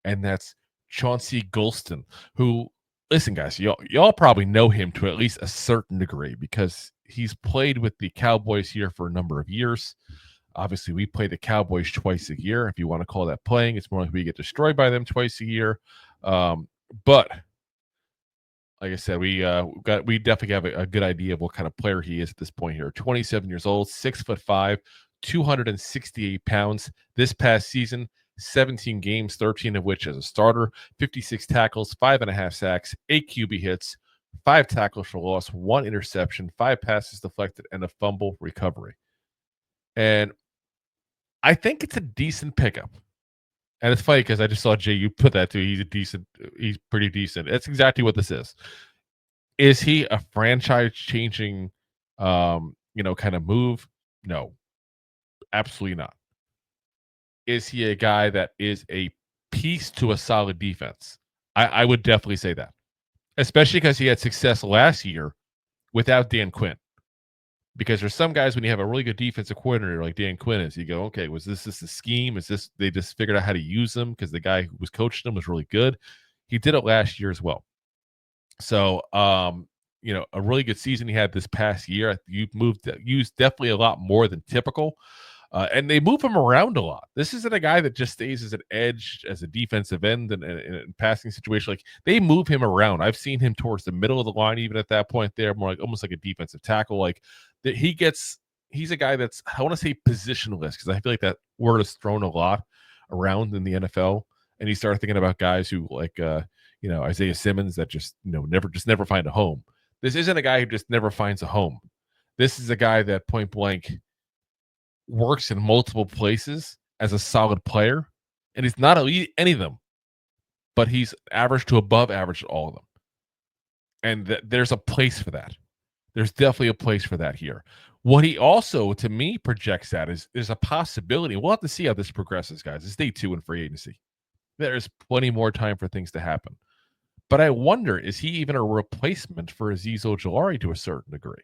and that's Chauncey Golston, who, listen, guys, y'all probably know him to at least a certain degree because he's played with the Cowboys here for a number of years. Obviously, we play the Cowboys twice a year. If you want to call that playing, it's more like we get destroyed by them twice a year. But like I said, we definitely have a good idea of what kind of player he is at this point here. 27 years old, 6'5", 268 pounds. This past season, 17 games, 13 of which as a starter, 56 tackles, 5.5 sacks, 8 QB hits, 5 tackles for loss, 1 interception, 5 passes deflected, and a fumble recovery. And I think it's a decent pickup. And it's funny because I just saw Jay, you put that too. He's pretty decent. That's exactly what this is. Is he a franchise changing, kind of move? No, absolutely not. Is he a guy that is a piece to a solid defense? I would definitely say that, especially because he had success last year without Dan Quinn. Because there's some guys when you have a really good defensive coordinator like Dan Quinn is, you go, okay, was this the scheme? Is this they just figured out how to use them because the guy who was coaching them was really good? He did it last year as well. So, a really good season he had this past year. You used definitely a lot more than typical. And they move him around a lot. This isn't a guy that just stays as an edge, as a defensive end and passing situation. Like they move him around. I've seen him towards the middle of the line, even at that point there, more like almost like a defensive tackle. Like that he's a guy that's, I want to say positionless because I feel like that word is thrown a lot around in the NFL. And you start thinking about guys who like, Isaiah Simmons that just, never find a home. This isn't a guy who just never finds a home. This is a guy that point blank works in multiple places as a solid player, and he's not elite any of them, but he's average to above average at all of them. And there's a place for that. There's definitely a place for that here. What he also, to me, projects at is a possibility. We'll have to see how this progresses, guys. It's day 2 in free agency. There's plenty more time for things to happen. But I wonder, is he even a replacement for Azeez Ojulari to a certain degree?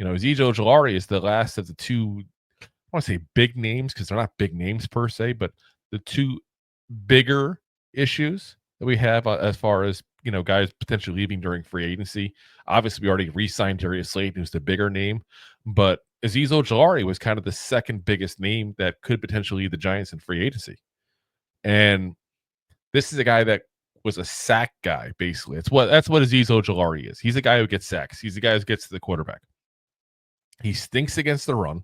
Azeez Ojulari is the last of the two, I want to say big names because they're not big names per se, but the two bigger issues that we have as far as, guys potentially leaving during free agency. Obviously, we already re-signed Darius Slayton, who's the bigger name, but Azeez Ojulari was kind of the second biggest name that could potentially lead the Giants in free agency. And this is a guy that was a sack guy, basically. That's what Azeez Ojulari is. He's a guy who gets sacks. He's the guy who gets to the quarterback. He stinks against the run.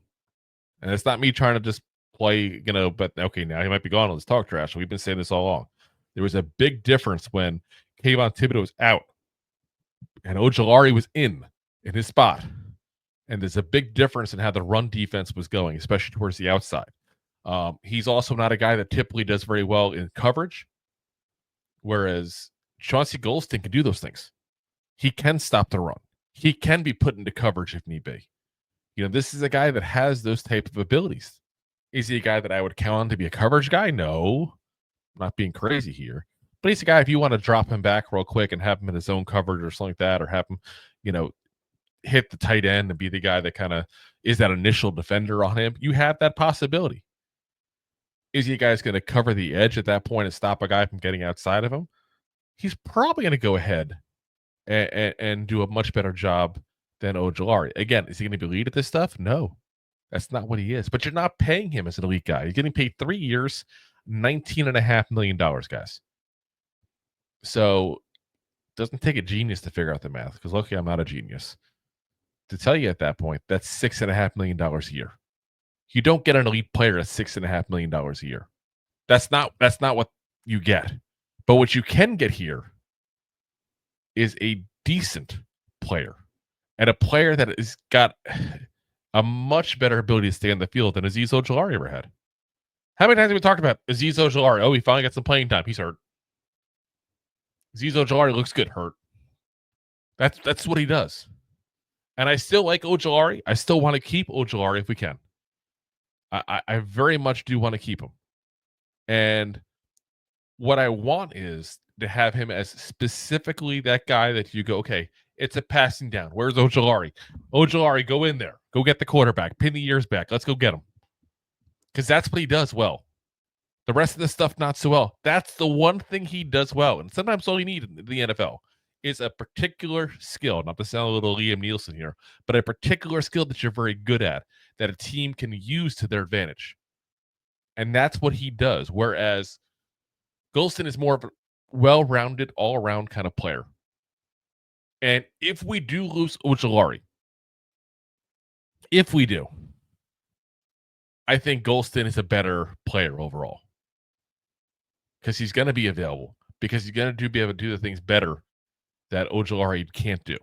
And it's not me trying to just play, but okay, now he might be gone. Let's talk trash. We've been saying this all along. There was a big difference when Kayvon Thibodeau was out and Ojulari was in his spot. And there's a big difference in how the run defense was going, especially towards the outside. He's also not a guy that typically does very well in coverage, whereas Chauncey Golston can do those things. He can stop the run. He can be put into coverage if need be. This is a guy that has those type of abilities. Is he a guy that I would count on to be a coverage guy? No, I'm not being crazy here. But he's a guy, if you want to drop him back real quick and have him in his own coverage or something like that, or have him, hit the tight end and be the guy that kind of is that initial defender on him, you have that possibility. Is he a guy that's going to cover the edge at that point and stop a guy from getting outside of him? He's probably going to go ahead and do a much better job than Ojulari. Again, is he going to be elite at this stuff? No, that's not what he is. But you're not paying him as an elite guy. He's getting paid 3 years, $19.5 million, guys. So it doesn't take a genius to figure out the math, because luckily I'm not a genius. To tell you at that point, that's $6.5 million a year. You don't get an elite player at $6.5 million a year. That's not what you get. But what you can get here is a decent player, and a player that has got a much better ability to stay on the field than Azeez Ojulari ever had. How many times have we talked about Azeez Ojulari? Oh, he finally got some playing time. He's hurt. Azeez Ojulari looks good hurt. That's what he does. And I still like Ojulari. I still want to keep Ojulari if we can. I very much do want to keep him. And what I want is to have him as specifically that guy that you go, okay, it's a passing down. Where's Ojulari? Ojulari, go in there. Go get the quarterback. Pin the ears back. Let's go get him. Because that's what he does well. The rest of the stuff, not so well. That's the one thing he does well. And sometimes all you need in the NFL is a particular skill, not to sound a little Liam Nielsen here, but a particular skill that you're very good at, that a team can use to their advantage. And that's what he does. Whereas Golston is more of a well-rounded, all-around kind of player. And if we do lose Ojulari, if we do, I think Golston is a better player overall. Because he's going to be available. Because he's going to be able to do the things better that Ojulari can't do.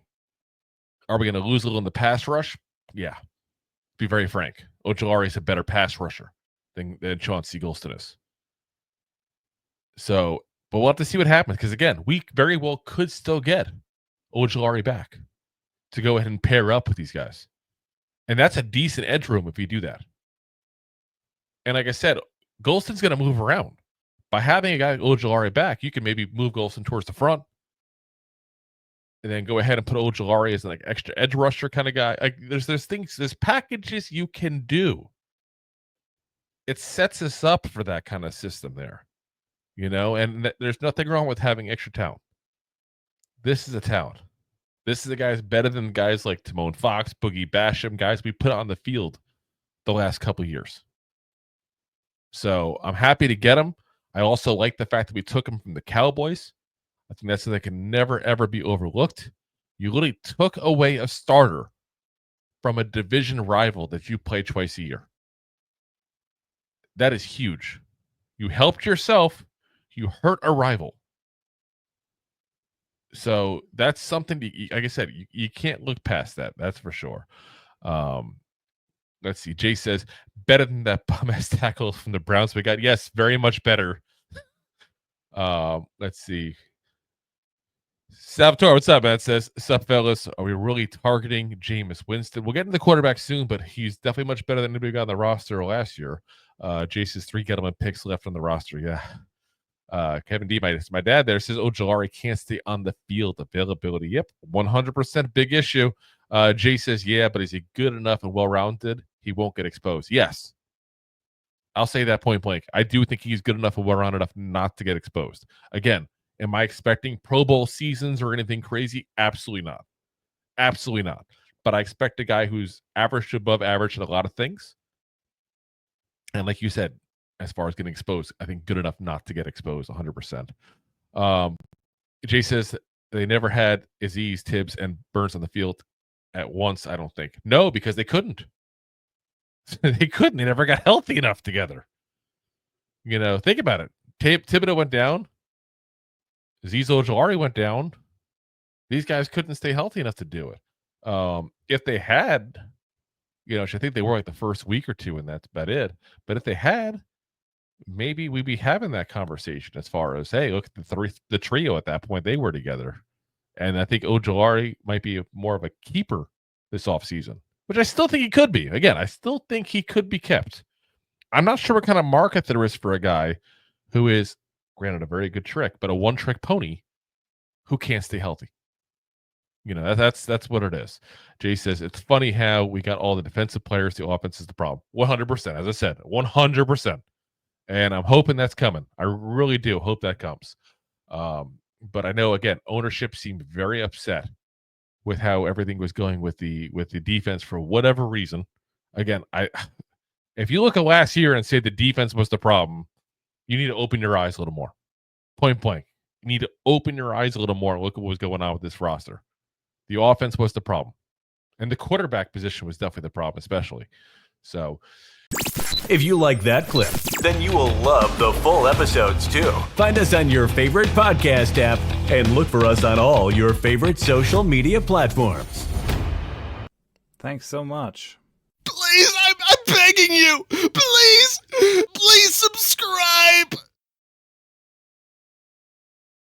Are we going to lose a little in the pass rush? Yeah. To be very frank, Ojulari is a better pass rusher than Chauncey Golston is. So, but we'll have to see what happens. Because again, we very well could still get Ojulari back to go ahead and pair up with these guys. And that's a decent edge room if you do that. And like I said, Golston's going to move around. By having a guy like Ojulari back, you can maybe move Golston towards the front and then go ahead and put Ojulari as an like extra edge rusher kind of guy. Like there's things, there's packages you can do. It sets us up for that kind of system there, you know, and there's nothing wrong with having extra talent. This is a talent. This is a guy who's better than guys like Timon Fox, Boogie Basham, guys we put on the field the last couple of years. So I'm happy to get him. I also like the fact that we took him from the Cowboys. I think that's something that can never, ever be overlooked. You literally took away a starter from a division rival that you play twice a year. That is huge. You helped yourself. You hurt a rival. So that's something, like I said, you can't look past that. That's for sure. Let's see. Jay says, better than that bum-ass tackle from the Browns we got. Yes, very much better. Let's see. Salvatore, what's up, man? Says, sup, fellas? Are we really targeting Jameis Winston? We'll get into the quarterback soon, but he's definitely much better than anybody got on the roster last year. Jay says 3 Gettleman picks left on the roster. Yeah. Kevin D, my dad there says Ojulari can't stay on the field. Availability. Yep. 100% big issue. Jay says, yeah, but is he good enough and well-rounded? He won't get exposed. Yes. I'll say that point blank. I do think he's good enough and well-rounded enough not to get exposed. Again, am I expecting Pro Bowl seasons or anything crazy? Absolutely not. Absolutely not. But I expect a guy who's average to above average at a lot of things. And like you said, as far as getting exposed, I think good enough not to get exposed 100%. Jay says they never had Azeez, Tibbs, and Burns on the field at once, I don't think. No, because they couldn't. They couldn't. They never got healthy enough together. You know, think about it. Thibodeau went down. Azeez Ojulari went down. These guys couldn't stay healthy enough to do it. If they had, you know, which I think they were like the first week or two, and that's about it. But if they had, maybe we'd be having that conversation as far as, hey, look at the trio at that point. They were together. And I think Ojulari might be more of a keeper this offseason, which I still think he could be. Again, I still think he could be kept. I'm not sure what kind of market there is for a guy who is, granted, a very good trick, but a one-trick pony who can't stay healthy. You know, that's what it is. Jay says, it's funny how we got all the defensive players. The offense is the problem. 100%. As I said, 100%. And I'm hoping that's coming. I really do hope that comes. But I know, again, ownership seemed very upset with how everything was going with the defense for whatever reason. Again, if you look at last year and say the defense was the problem, you need to open your eyes a little more. Point blank. You need to open your eyes a little more and look at what was going on with this roster. The offense was the problem. And the quarterback position was definitely the problem, especially. So if you like that clip, then you will love the full episodes too. Find us on your favorite podcast app and look for us on all your favorite social media platforms. Thanks so much. Please, I'm begging you. Please subscribe.